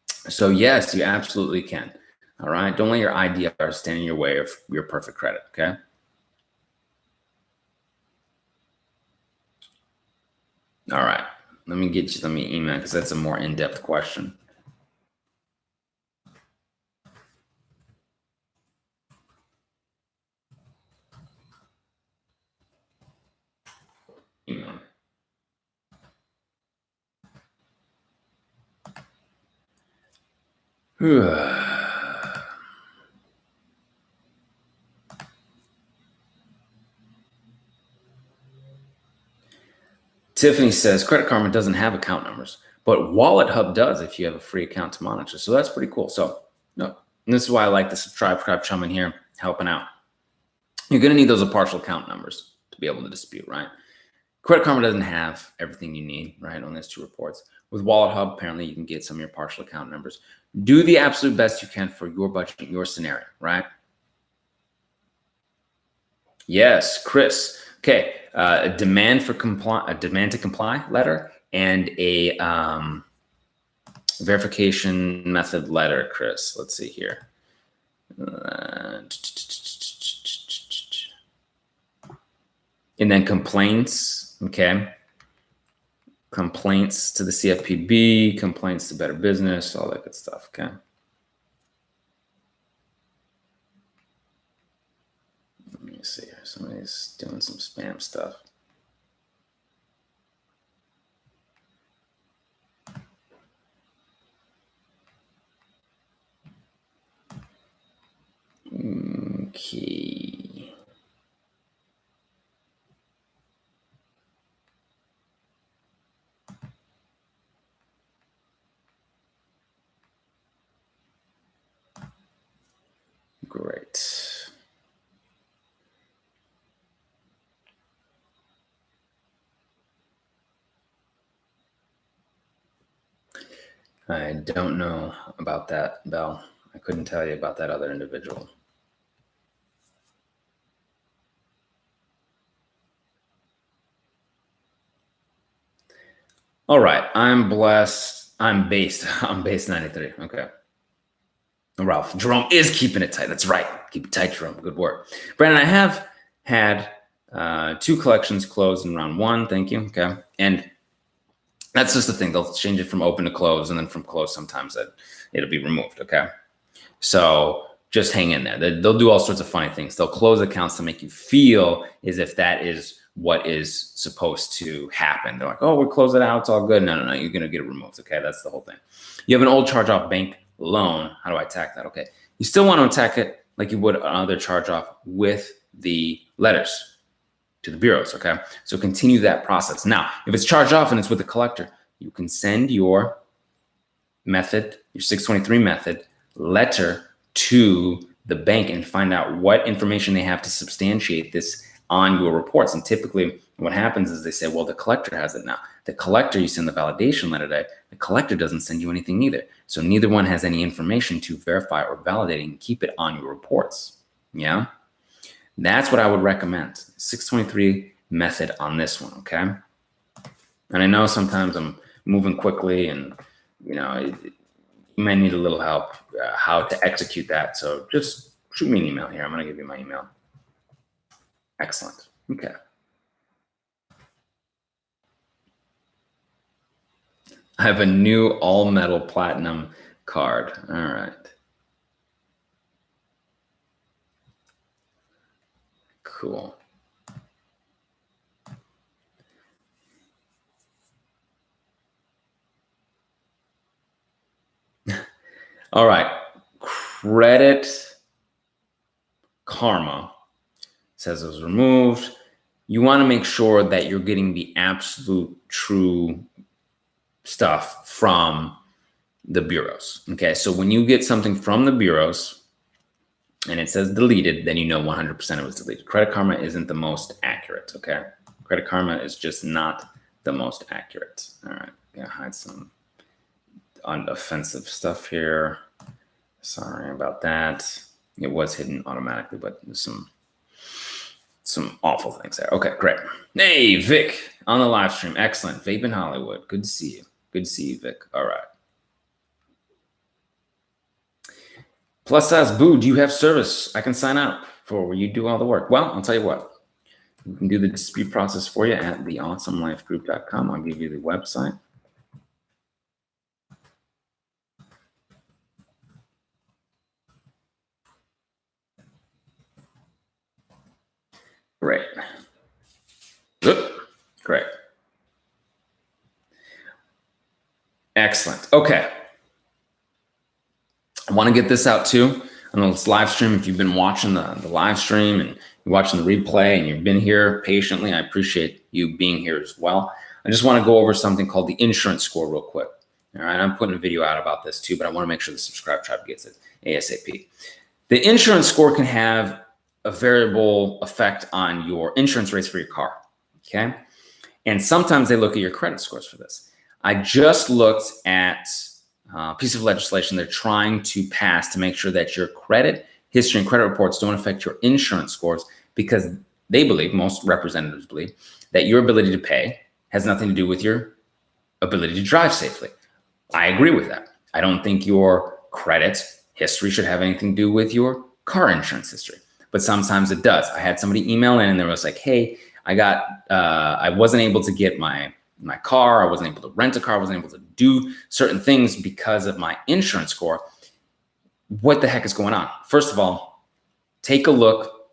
So yes, you absolutely can. All right. Don't let your IDR stand in your way of your perfect credit. Okay. All right. Let me email, because that's a more in-depth question. Email. Tiffany says Credit Karma doesn't have account numbers, but Wallet Hub does if you have a free account to monitor. So that's pretty cool. So no, and this is why I like the subscribe chum in here helping out. You're going to need those partial account numbers to be able to dispute, right? Credit Karma doesn't have everything you need, right, on those two reports. With Wallet Hub, apparently you can get some of your partial account numbers. Do the absolute best you can for your budget, your scenario, right? Yes, Chris. Okay, a demand to comply letter and a verification method letter, Chris. Let's see here. And then complaints, okay. Complaints to the CFPB, complaints to Better Business, all that good stuff, okay. Let me see here. Somebody's doing some spam stuff. Okay. Great. I don't know about that, Belle. I couldn't tell you about that other individual. All right, I'm blessed. I'm based 93. Okay. Ralph, Jerome is keeping it tight. That's right. Keep it tight, Jerome. Good work. Brandon, I have had 2 collections closed in round 1. Thank you. Okay. And that's just the thing. They'll change it from open to close, and then from close, sometimes it'll be removed. Okay. So just hang in there. They'll do all sorts of funny things. They'll close accounts to make you feel as if that is what is supposed to happen. They're like, oh, we'll close it out. It's all good. No. You're going to get it removed. Okay. That's the whole thing. You have an old charge-off bank loan. How do I attack that? Okay. You still want to attack it like you would another charge-off with the letters to the bureaus. Okay. So continue that process. Now, if it's charged off and it's with the collector, you can send your method, your 623 method letter to the bank and find out what information they have to substantiate this on your reports. And typically what happens is they say, well, the collector has it now. The collector, you send the validation letter to, the collector doesn't send you anything either. So neither one has any information to verify or validate and keep it on your reports. Yeah, that's what I would recommend. 623 method on this one, okay? And I know sometimes I'm moving quickly and, you may need a little help how to execute that. So just shoot me an email here. I'm going to give you my email. Excellent. Okay. I have a new all metal platinum card. All right. Cool. All right. Credit Karma says it was removed. You want to make sure that you're getting the absolute true stuff from the bureaus. Okay, so when you get something from the bureaus and it says deleted, then you know 100% it was deleted. Credit Karma isn't the most accurate, okay? Credit Karma is just not the most accurate. All right, gonna hide some unoffensive stuff here. Sorry about that. It was hidden automatically, but there's some awful things there. Okay, great. Hey, Vic, on the live stream. Excellent. Vape in Hollywood. Good to see you. Good to see you, Vic. All right. Plus size Boo, do you have service I can sign up for where you do all the work? Well, I'll tell you what. We can do the dispute process for you at theawesomelifegroup.com. I'll give you the website. Great. Great. Excellent. Okay. I want to get this out too. I know it's live stream. If you've been watching the live stream and you're watching the replay and you've been here patiently, I appreciate you being here as well. I just want to go over something called the insurance score real quick. All right. I'm putting a video out about this too, but I want to make sure the subscribe tribe gets it ASAP. The insurance score can have a variable effect on your insurance rates for your car. Okay. And sometimes they look at your credit scores for this. I just looked at a piece of legislation they're trying to pass to make sure that your credit history and credit reports don't affect your insurance scores, because they believe, most representatives believe, that your ability to pay has nothing to do with your ability to drive safely. I agree with that. I don't think your credit history should have anything to do with your car insurance history, but sometimes it does. I had somebody email in and they was like, hey, I wasn't able to get my car. I wasn't able to rent a car. I wasn't able to do certain things because of my insurance score. What the heck is going on? First of all, take a look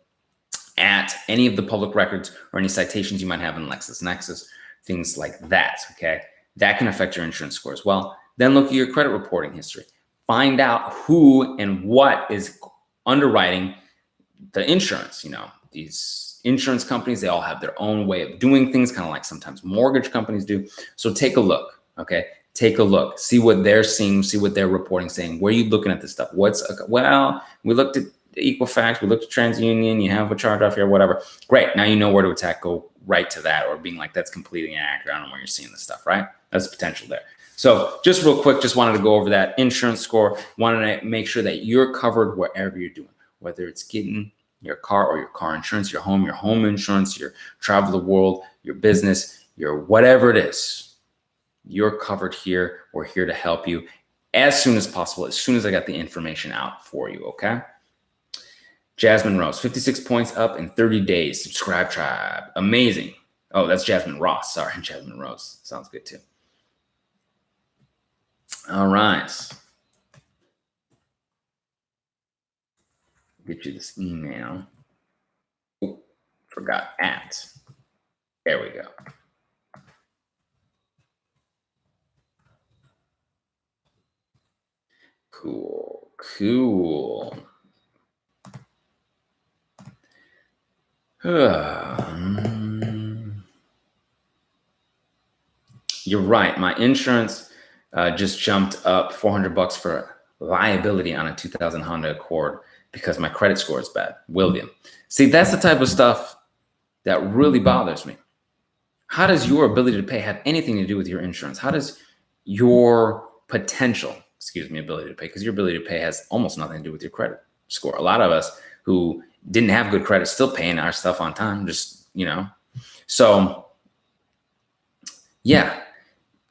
at any of the public records or any citations you might have in LexisNexis, things like that, okay? That can affect your insurance score as well. Then look at your credit reporting history. Find out who and what is underwriting the insurance. These insurance companies, they all have their own way of doing things, kind of like sometimes mortgage companies do. So take a look, okay? Take a look, see what they're seeing, see what they're reporting, saying, where are you looking at this stuff? Well, we looked at Equifax, we looked at TransUnion, you have a charge off here, whatever. Great, now you know where to attack, go right to that, or being like, that's completely inaccurate, I don't know where you're seeing this stuff, right? That's potential there. So just real quick, just wanted to go over that insurance score, wanted to make sure that you're covered wherever you're doing, whether it's getting your car or your car insurance, your home insurance, your travel the world, your business, your whatever it is, you're covered here. We're here to help you as soon as possible, as soon as I got the information out for you, okay? Jasmine Rose, 56 points up in 30 days. Subscribe tribe. Amazing. Oh, that's Jasmine Ross. Sorry, Jasmine Rose. Sounds good too. All right. Get you this email. Oh, forgot at. There we go. Cool. You're right. My insurance just jumped up $400 for liability on a 2000 Honda Accord because my credit score is bad. William. See, that's the type of stuff that really bothers me. How does your ability to pay have anything to do with your insurance? How does your potential, ability to pay, because your ability to pay has almost nothing to do with your credit score. A lot of us who didn't have good credit still paying our stuff on time, So yeah,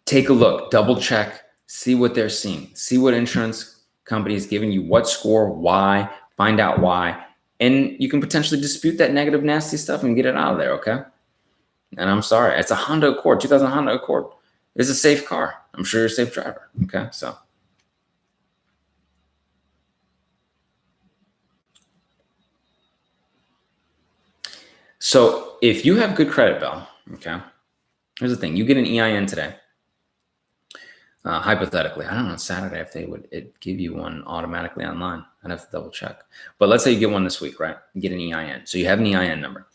take a look, double check, see what they're seeing, see what insurance company is giving you, what score, why, find out why, and you can potentially dispute that negative, nasty stuff and get it out of there, okay? And I'm sorry, it's a Honda Accord, 2000 Honda Accord. It's a safe car. I'm sure you're a safe driver, okay? So if you have good credit, Bill, okay, here's the thing. You get an EIN today. Hypothetically, I don't know, Saturday, if they would give you one automatically online. I'd have to double check. But let's say you get one this week, right? You get an EIN. So you have an EIN number.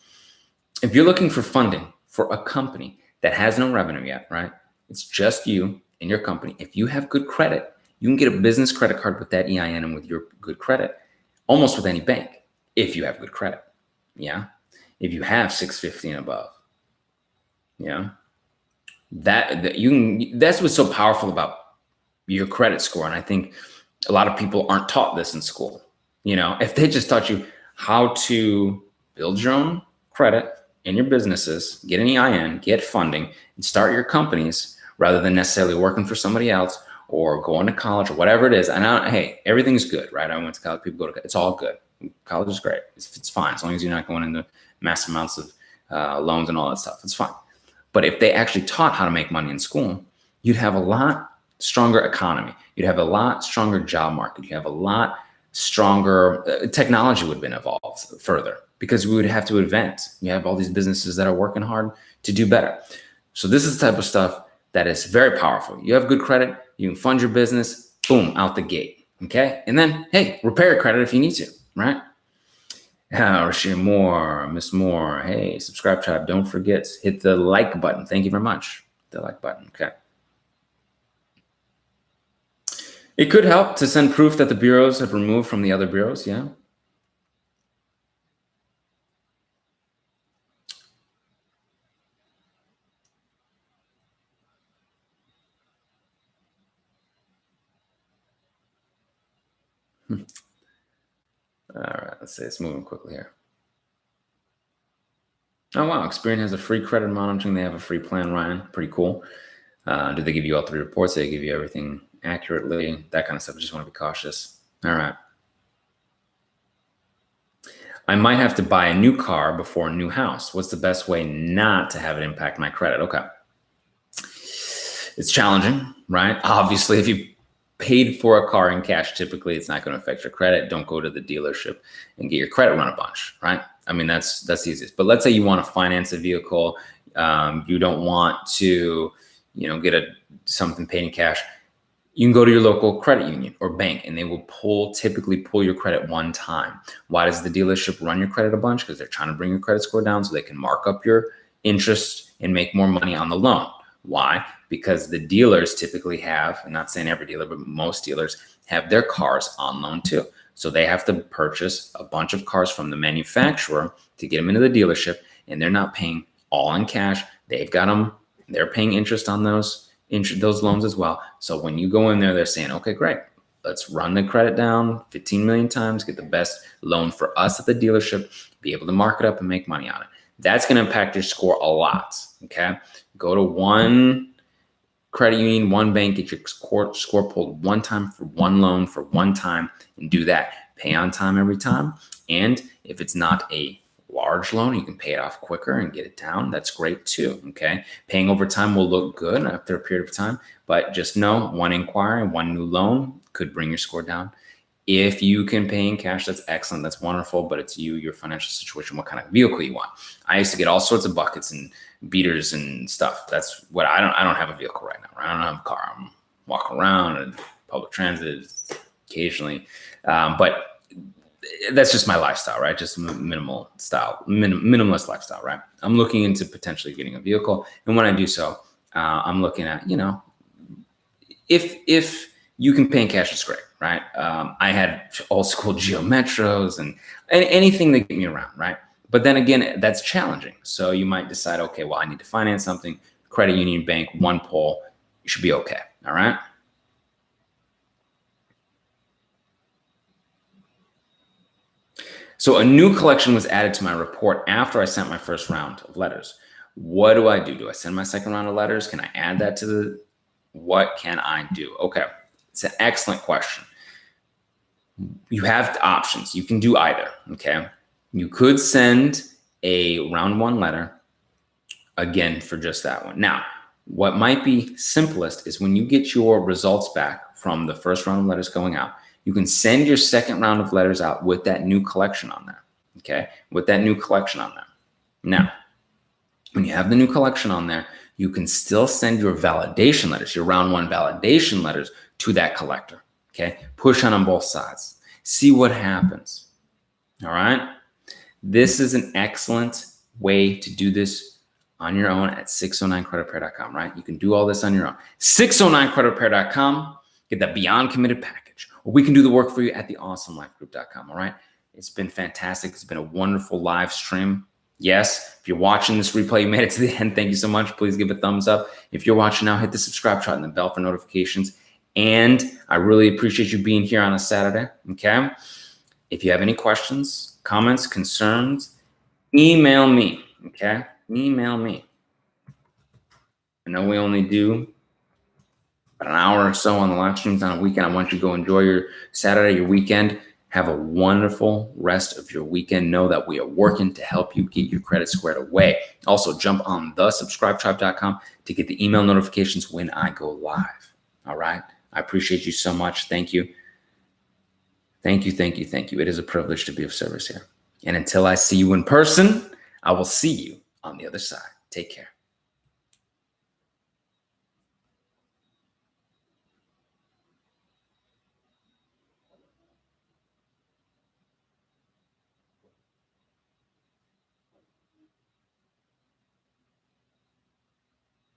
If you're looking for funding for a company that has no revenue yet, right? It's just you and your company. If you have good credit, you can get a business credit card with that EIN and with your good credit, almost with any bank, if you have good credit. Yeah. If you have 650 and above. Yeah. That's what's so powerful about your credit score. And I think a lot of people aren't taught this in school. If they just taught you how to build your own credit in your businesses, get an EIN, get funding, and start your companies rather than necessarily working for somebody else or going to college or whatever it is. And hey, everything's good, right? I went to college, people go to, it's all good. College is great. It's fine. As long as you're not going into massive amounts of loans and all that stuff, it's fine. But if they actually taught how to make money in school, you'd have a lot stronger economy. You'd have a lot stronger job market. You have a lot stronger technology would have been evolved further because we would have to invent. You have all these businesses that are working hard to do better. So this is the type of stuff that is very powerful. You have good credit, you can fund your business, boom, out the gate. Okay. And then, hey, repair your credit if you need to, right? Rashida Moore, Miss Moore, hey, subscribe, tribe. Don't forget, hit the like button. Thank you very much. The like button. Okay. It could help to send proof that the bureaus have removed from the other bureaus. Yeah. All right. Let's see. It's moving quickly here. Oh, wow. Experian has a free credit monitoring. They have a free plan, Ryan. Pretty cool. Do they give you all 3 reports? They give you everything accurately, that kind of stuff. I just want to be cautious. All right. I might have to buy a new car before a new house. What's the best way not to have it impact my credit? Okay. It's challenging, right? Obviously, if you paid for a car in cash, typically it's not going to affect your credit. Don't go to the dealership and get your credit run a bunch, right? I mean, that's the easiest. But let's say you want to finance a vehicle. You don't want to, get something paid in cash. You can go to your local credit union or bank and they will typically pull your credit one time. Why does the dealership run your credit a bunch? Because they're trying to bring your credit score down so they can mark up your interest and make more money on the loan. Why? Because the dealers typically have, I'm not saying every dealer, but most dealers have their cars on loan too. So they have to purchase a bunch of cars from the manufacturer to get them into the dealership, and they're not paying all in cash. They've got them, they're paying interest on those loans as well. So when you go in there, they're saying, okay, great. Let's run the credit down 15 million times, get the best loan for us at the dealership, be able to mark it up and make money on it. That's going to impact your score a lot, okay? Go to one credit union, one bank, get your score pulled one time for one loan for one time and do that. Pay on time every time. And if it's not a large loan, you can pay it off quicker and get it down. That's great too, okay? Paying over time will look good after a period of time, but just know one inquiry, one new loan could bring your score down. If you can pay in cash, that's excellent. That's wonderful, but it's you, your financial situation, what kind of vehicle you want. I used to get all sorts of buckets and beaters and stuff. That's what I don't have a vehicle right now. I don't have a car. I'm walking around and public transit occasionally. But that's just my lifestyle, right? Just minimalist lifestyle, right? I'm looking into potentially getting a vehicle. And when I do so, I'm looking at, if you can pay in cash, it's great, right? I had old school Geo Metros and anything that get me around, right? But then again, that's challenging. So you might decide, okay, well, I need to finance something, credit union, bank, one pull, you should be okay. All right. So a new collection was added to my report after I sent my first round of letters. What do I do? Do I send my second round of letters? Can I add that to the, what can I do? Okay. It's an excellent question. You have options. You can do either. Okay. You could send a round one letter again for just that one. Now, what might be simplest is when you get your results back from the first round of letters going out, you can send your second round of letters out with that new collection on there. Okay. With that new collection on there. Now, when you have the new collection on there, you can still send your validation letters, your round one validation letters to that collector. Okay. Push on both sides. See what happens. All right. This is an excellent way to do this on your own at 609creditrepair.com, right? You can do all this on your own. 609creditrepair.com, get that Beyond Committed package. Or we can do the work for you at theawesomelifegroup.com, all right? It's been fantastic. It's been a wonderful live stream. Yes, if you're watching this replay, you made it to the end. Thank you so much. Please give a thumbs up. If you're watching now, hit the subscribe button and the bell for notifications. And I really appreciate you being here on a Saturday, okay? If you have any questions, comments, concerns, email me, okay? Email me. I know we only do about an hour or so on the live streams on a weekend. I want you to go enjoy your Saturday, your weekend. Have a wonderful rest of your weekend. Know that we are working to help you get your credit squared away. Also, jump on thesubscribetribe.com to get the email notifications when I go live. All right? I appreciate you so much. Thank you. Thank you, thank you, thank you. It is a privilege to be of service here. And until I see you in person, I will see you on the other side. Take care.